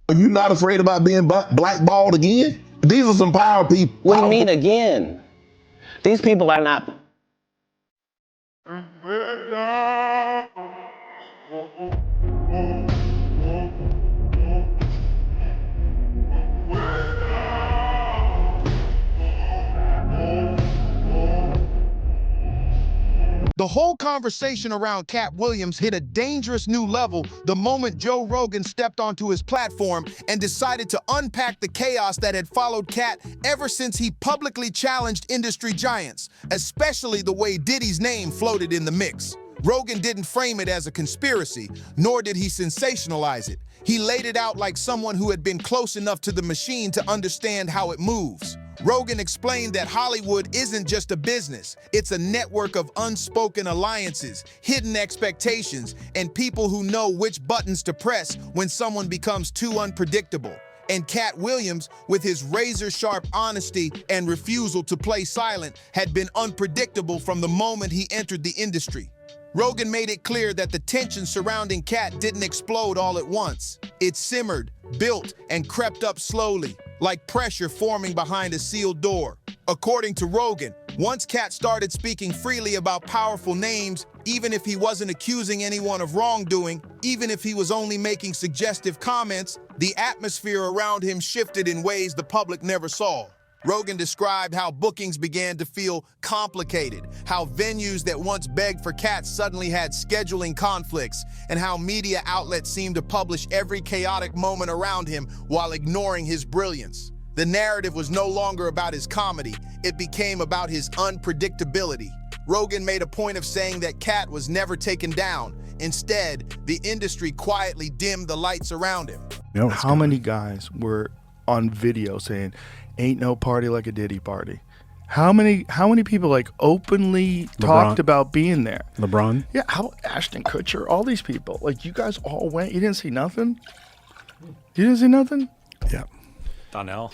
Are you not afraid about being blackballed again? These are some power people. What do you mean again? These people are not. The whole conversation around Katt Williams hit a dangerous new level the moment Joe Rogan stepped onto his platform and decided to unpack the chaos that had followed Katt ever since he publicly challenged industry giants, especially the way Diddy's name floated in the mix. Rogan didn't frame it as a conspiracy, nor did he sensationalize it. He laid it out like someone who had been close enough to the machine to understand how it moves. Rogan explained that Hollywood isn't just a business, it's a network of unspoken alliances, hidden expectations, and people who know which buttons to press when someone becomes too unpredictable. And Katt Williams, with his razor-sharp honesty and refusal to play silent, had been unpredictable from the moment he entered the industry. Rogan made it clear that the tension surrounding Katt didn't explode all at once. It simmered, built, and crept up slowly, like pressure forming behind a sealed door. According to Rogan, once Katt started speaking freely about powerful names, even if he wasn't accusing anyone of wrongdoing, even if he was only making suggestive comments, the atmosphere around him shifted in ways the public never saw. Rogan described how bookings began to feel complicated, how venues that once begged for Katt suddenly had scheduling conflicts, and how media outlets seemed to publish every chaotic moment around him while ignoring his brilliance. The narrative was no longer about his comedy, it became about his unpredictability. Rogan made a point of saying that Katt was never taken down. Instead, the industry quietly dimmed the lights around him. You know, how many guys were on video saying, "Ain't no party like a Diddy party"? How many people like openly talked about being there? LeBron? Yeah, how Ashton Kutcher, all these people. Like, you guys all went, you didn't see nothing? You didn't see nothing? Yeah. Donnell.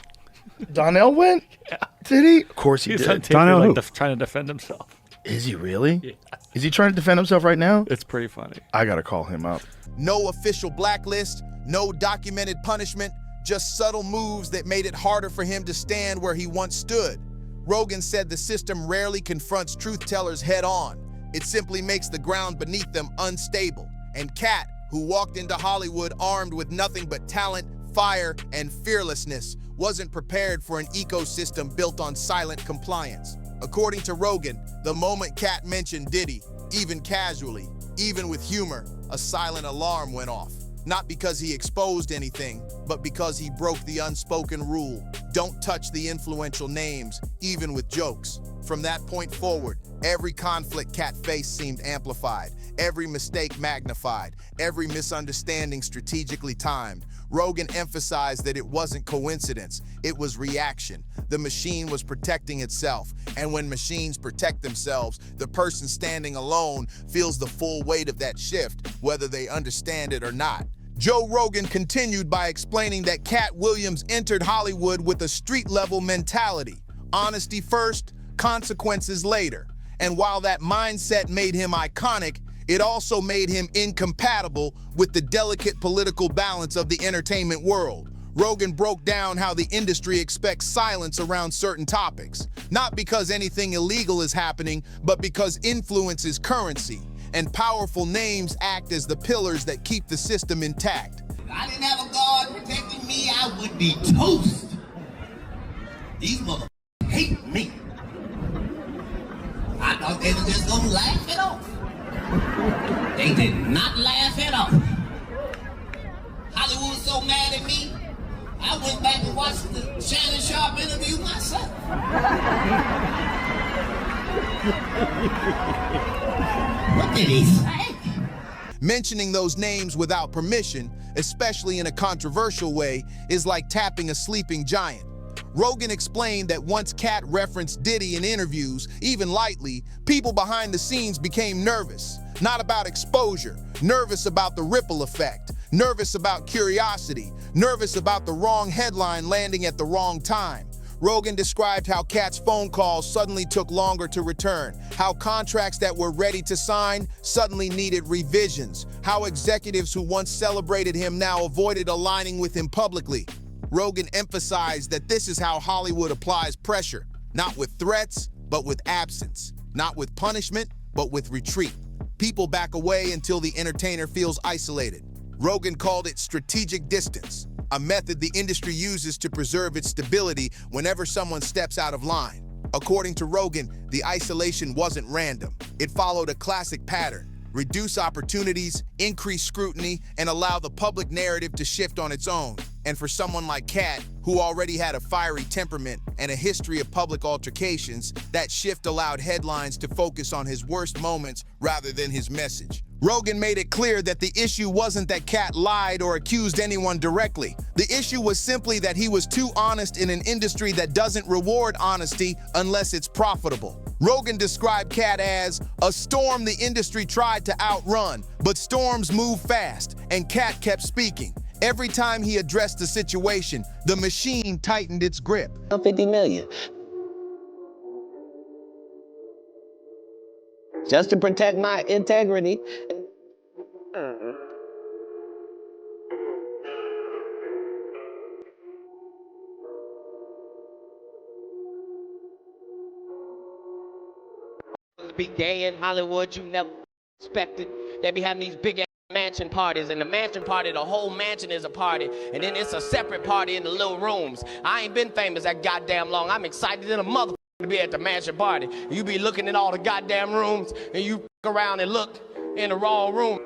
Donnell went? Yeah. Did he? Of course he did. Donnell like trying to defend himself. Is he really? Yeah. Is he trying to defend himself right now? It's pretty funny. I gotta call him up. No official blacklist, no documented punishment, just subtle moves that made it harder for him to stand where he once stood. Rogan said the system rarely confronts truth tellers head on. It simply makes the ground beneath them unstable. And Katt, who walked into Hollywood armed with nothing but talent, fire, and fearlessness, wasn't prepared for an ecosystem built on silent compliance. According to Rogan, the moment Katt mentioned Diddy, even casually, even with humor, a silent alarm went off. Not because he exposed anything, but because he broke the unspoken rule. Don't touch the influential names, even with jokes. From that point forward, every conflict Katt faced seemed amplified, every mistake magnified, every misunderstanding strategically timed. Rogan emphasized that it wasn't coincidence, it was reaction. The machine was protecting itself, and when machines protect themselves, the person standing alone feels the full weight of that shift, whether they understand it or not. Joe Rogan continued by explaining that Katt Williams entered Hollywood with a street-level mentality. Honesty first, consequences later. And while that mindset made him iconic, it also made him incompatible with the delicate political balance of the entertainment world. Rogan broke down how the industry expects silence around certain topics, not because anything illegal is happening, but because influence is currency, and powerful names act as the pillars that keep the system intact. If I didn't have a God protecting me, I would be toast. These motherfuckers hate me. I thought they were just gonna laugh it off. They did not laugh at all. Hollywood was so mad at me, I went back and watched the Shannon Sharp interview myself. What did he say? Mentioning those names without permission, especially in a controversial way, is like tapping a sleeping giant. Rogan explained that once Katt referenced Diddy in interviews, even lightly, people behind the scenes became nervous. Not about exposure, nervous about the ripple effect, nervous about curiosity, nervous about the wrong headline landing at the wrong time. Rogan described how Katt's phone calls suddenly took longer to return, how contracts that were ready to sign suddenly needed revisions, how executives who once celebrated him now avoided aligning with him publicly. Rogan emphasized that this is how Hollywood applies pressure, not with threats, but with absence, not with punishment, but with retreat. People back away until the entertainer feels isolated. Rogan called it strategic distance, a method the industry uses to preserve its stability whenever someone steps out of line. According to Rogan, the isolation wasn't random. It followed a classic pattern: reduce opportunities, increase scrutiny, and allow the public narrative to shift on its own. And for someone like Katt, who already had a fiery temperament and a history of public altercations, that shift allowed headlines to focus on his worst moments rather than his message. Rogan made it clear that the issue wasn't that Katt lied or accused anyone directly. The issue was simply that he was too honest in an industry that doesn't reward honesty unless it's profitable. Rogan described Katt as a storm the industry tried to outrun, but storms move fast, and Katt kept speaking. Every time he addressed the situation, the machine tightened its grip. 50 million. Just to protect my integrity. Be gay in Hollywood, you never expected. They be having these big ass mansion parties, and the mansion party, the whole mansion is a party, and then it's a separate party in the little rooms. I ain't been famous that goddamn long. I'm excited in a motherfucker to be at the mansion party. You be looking in all the goddamn rooms, and you around and look in the wrong room.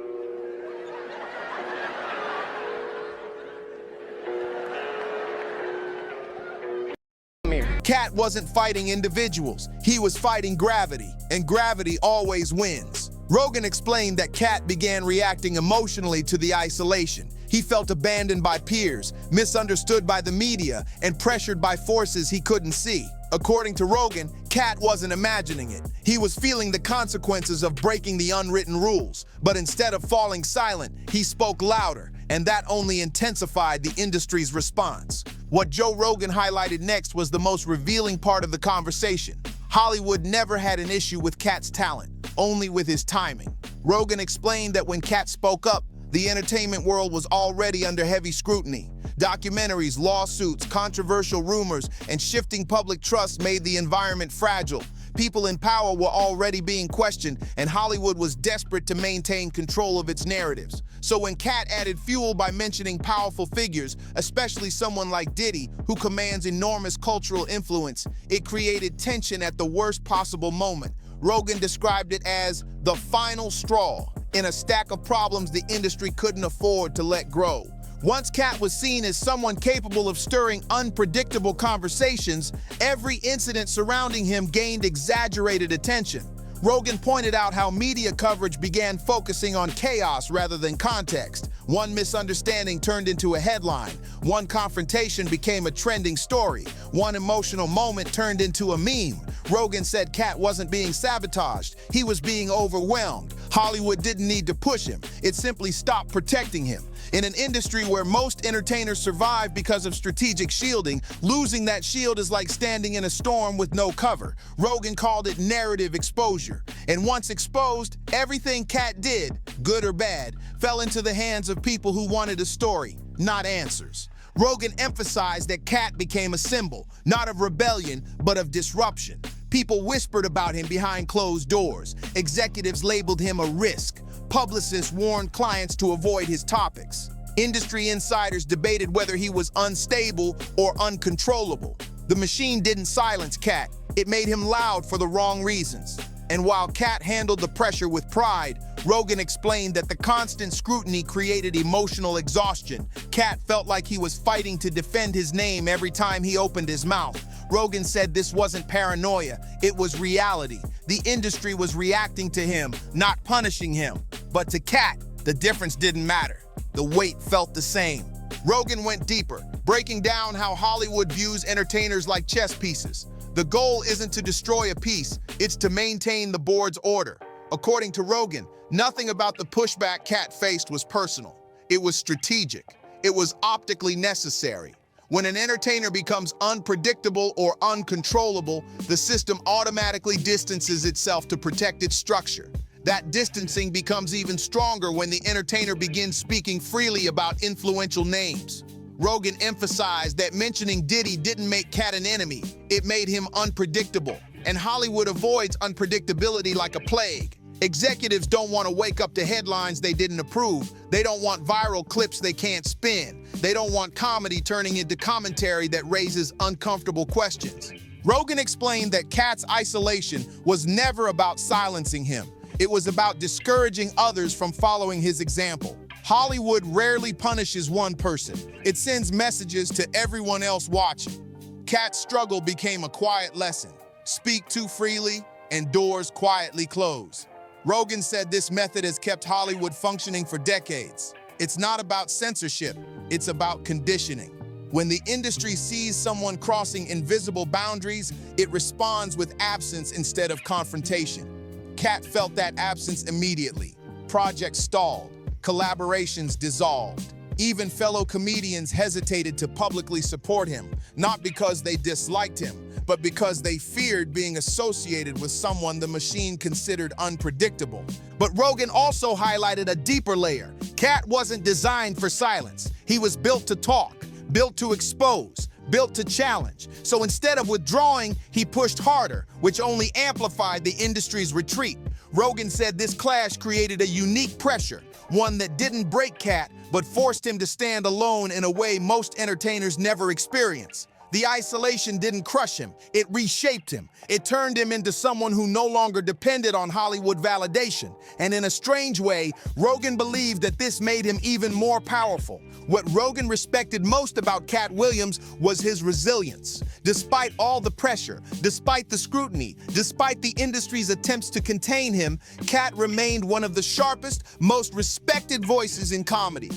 Katt wasn't fighting individuals, he was fighting gravity, and gravity always wins. Rogan explained that Katt began reacting emotionally to the isolation. He felt abandoned by peers, misunderstood by the media, and pressured by forces he couldn't see. According to Rogan, Katt wasn't imagining it. He was feeling the consequences of breaking the unwritten rules. But instead of falling silent, he spoke louder, and that only intensified the industry's response. What Joe Rogan highlighted next was the most revealing part of the conversation. Hollywood never had an issue with Katt's talent, only with his timing. Rogan explained that when Katt spoke up, the entertainment world was already under heavy scrutiny. Documentaries, lawsuits, controversial rumors, and shifting public trust made the environment fragile. People in power were already being questioned, and Hollywood was desperate to maintain control of its narratives. So when Katt added fuel by mentioning powerful figures, especially someone like Diddy, who commands enormous cultural influence, it created tension at the worst possible moment. Rogan described it as the final straw in a stack of problems the industry couldn't afford to let grow. Once Katt was seen as someone capable of stirring unpredictable conversations, every incident surrounding him gained exaggerated attention. Rogan pointed out how media coverage began focusing on chaos rather than context. One misunderstanding turned into a headline. One confrontation became a trending story. One emotional moment turned into a meme. Rogan said Katt wasn't being sabotaged. He was being overwhelmed. Hollywood didn't need to push him. It simply stopped protecting him. In an industry where most entertainers survive because of strategic shielding, losing that shield is like standing in a storm with no cover. Rogan called it narrative exposure. And once exposed, everything Katt did, good or bad, fell into the hands of people who wanted a story, not answers. Rogan emphasized that Katt became a symbol, not of rebellion, but of disruption. People whispered about him behind closed doors. Executives labeled him a risk. Publicists warned clients to avoid his topics. Industry insiders debated whether he was unstable or uncontrollable. The machine didn't silence Katt. It made him loud for the wrong reasons. And while Katt handled the pressure with pride, Rogan explained that the constant scrutiny created emotional exhaustion. Katt felt like he was fighting to defend his name every time he opened his mouth. Rogan said this wasn't paranoia, it was reality. The industry was reacting to him, not punishing him. But to Katt, the difference didn't matter. The weight felt the same. Rogan went deeper, breaking down how Hollywood views entertainers like chess pieces. The goal isn't to destroy a piece, it's to maintain the board's order. According to Rogan, nothing about the pushback Katt faced was personal. It was strategic. It was optically necessary. When an entertainer becomes unpredictable or uncontrollable, the system automatically distances itself to protect its structure. That distancing becomes even stronger when the entertainer begins speaking freely about influential names. Rogan emphasized that mentioning Diddy didn't make Katt an enemy, it made him unpredictable. And Hollywood avoids unpredictability like a plague. Executives don't want to wake up to headlines they didn't approve. They don't want viral clips they can't spin. They don't want comedy turning into commentary that raises uncomfortable questions. Rogan explained that Katt's isolation was never about silencing him. It was about discouraging others from following his example. Hollywood rarely punishes one person. It sends messages to everyone else watching. Katt's struggle became a quiet lesson. Speak too freely, and doors quietly close. Rogan said this method has kept Hollywood functioning for decades. It's not about censorship, it's about conditioning. When the industry sees someone crossing invisible boundaries, it responds with absence instead of confrontation. Katt felt that absence immediately. Projects stalled, collaborations dissolved. Even fellow comedians hesitated to publicly support him, not because they disliked him, but because they feared being associated with someone the machine considered unpredictable. But Rogan also highlighted a deeper layer. Katt wasn't designed for silence. He was built to talk, built to expose, built to challenge. So instead of withdrawing, he pushed harder, which only amplified the industry's retreat. Rogan said this clash created a unique pressure, one that didn't break Katt, but forced him to stand alone in a way most entertainers never experience. The isolation didn't crush him, it reshaped him. It turned him into someone who no longer depended on Hollywood validation. And in a strange way, Rogan believed that this made him even more powerful. What Rogan respected most about Katt Williams was his resilience. Despite all the pressure, despite the scrutiny, despite the industry's attempts to contain him, Katt remained one of the sharpest, most respected voices in comedy.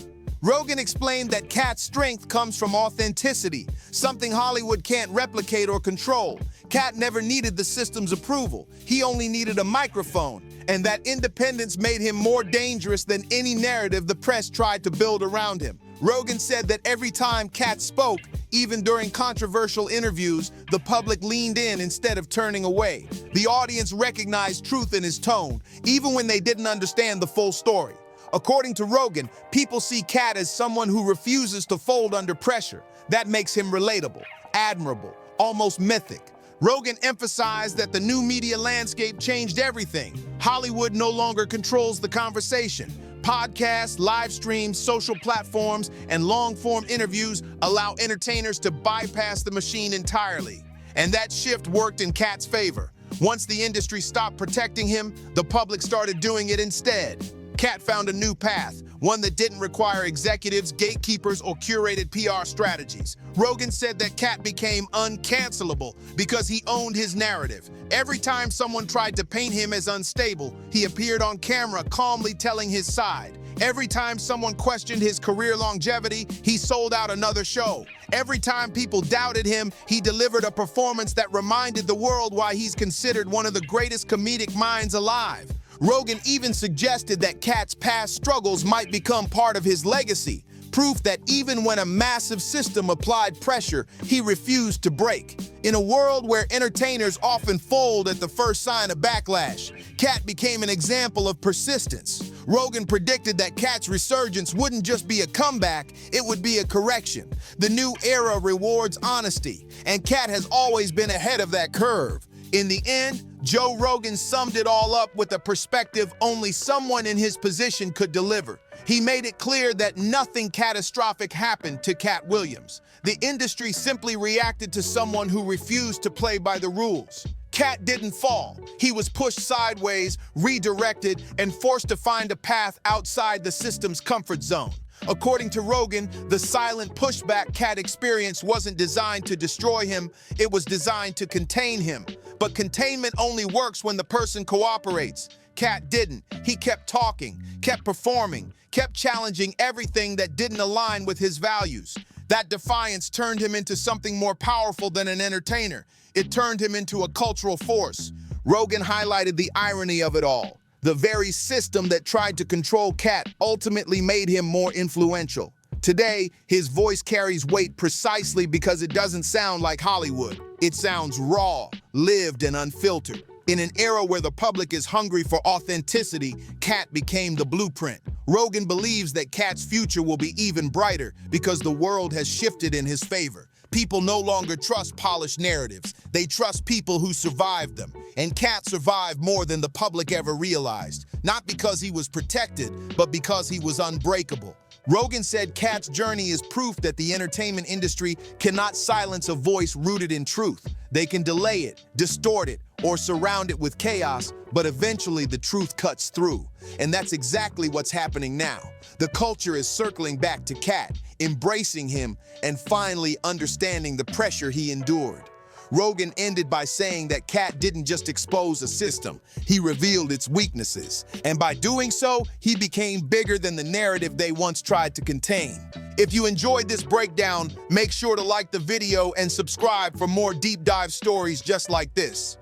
Rogan explained that Katt's strength comes from authenticity, something Hollywood can't replicate or control. Katt never needed the system's approval. He only needed a microphone, and that independence made him more dangerous than any narrative the press tried to build around him. Rogan said that every time Katt spoke, even during controversial interviews, the public leaned in instead of turning away. The audience recognized truth in his tone, even when they didn't understand the full story. According to Rogan, people see Katt as someone who refuses to fold under pressure. That makes him relatable, admirable, almost mythic. Rogan emphasized that the new media landscape changed everything. Hollywood no longer controls the conversation. Podcasts, live streams, social platforms, and long-form interviews allow entertainers to bypass the machine entirely. And that shift worked in Katt's favor. Once the industry stopped protecting him, the public started doing it instead. Katt found a new path, one that didn't require executives, gatekeepers, or curated PR strategies. Rogan said that Katt became uncancelable because he owned his narrative. Every time someone tried to paint him as unstable, he appeared on camera calmly telling his side. Every time someone questioned his career longevity, he sold out another show. Every time people doubted him, he delivered a performance that reminded the world why he's considered one of the greatest comedic minds alive. Rogan even suggested that Katt's past struggles might become part of his legacy, proof that even when a massive system applied pressure, he refused to break. In a world where entertainers often fold at the first sign of backlash, Katt became an example of persistence. Rogan predicted that Katt's resurgence wouldn't just be a comeback, it would be a correction. The new era rewards honesty, and Katt has always been ahead of that curve. In the end, Joe Rogan summed it all up with a perspective only someone in his position could deliver. He made it clear that nothing catastrophic happened to Katt Williams. The industry simply reacted to someone who refused to play by the rules. Katt didn't fall. He was pushed sideways, redirected, and forced to find a path outside the system's comfort zone. According to Rogan, the silent pushback Katt experienced wasn't designed to destroy him, it was designed to contain him. But containment only works when the person cooperates. Katt didn't. He kept talking, kept performing, kept challenging everything that didn't align with his values. That defiance turned him into something more powerful than an entertainer. It turned him into a cultural force. Rogan highlighted the irony of it all. The very system that tried to control Katt ultimately made him more influential. Today, his voice carries weight precisely because it doesn't sound like Hollywood. It sounds raw, lived, and unfiltered. In an era where the public is hungry for authenticity, Katt became the blueprint. Rogan believes that Katt's future will be even brighter because the world has shifted in his favor. People no longer trust polished narratives. They trust people who survived them. And Katt survived more than the public ever realized. Not because he was protected, but because he was unbreakable. Rogan said Katt's journey is proof that the entertainment industry cannot silence a voice rooted in truth. They can delay it, distort it, or surround it with chaos, but eventually the truth cuts through. And that's exactly what's happening now. The culture is circling back to Katt, embracing him, and finally understanding the pressure he endured. Rogan ended by saying that Katt didn't just expose a system, he revealed its weaknesses. And by doing so, he became bigger than the narrative they once tried to contain. If you enjoyed this breakdown, make sure to like the video and subscribe for more deep dive stories just like this.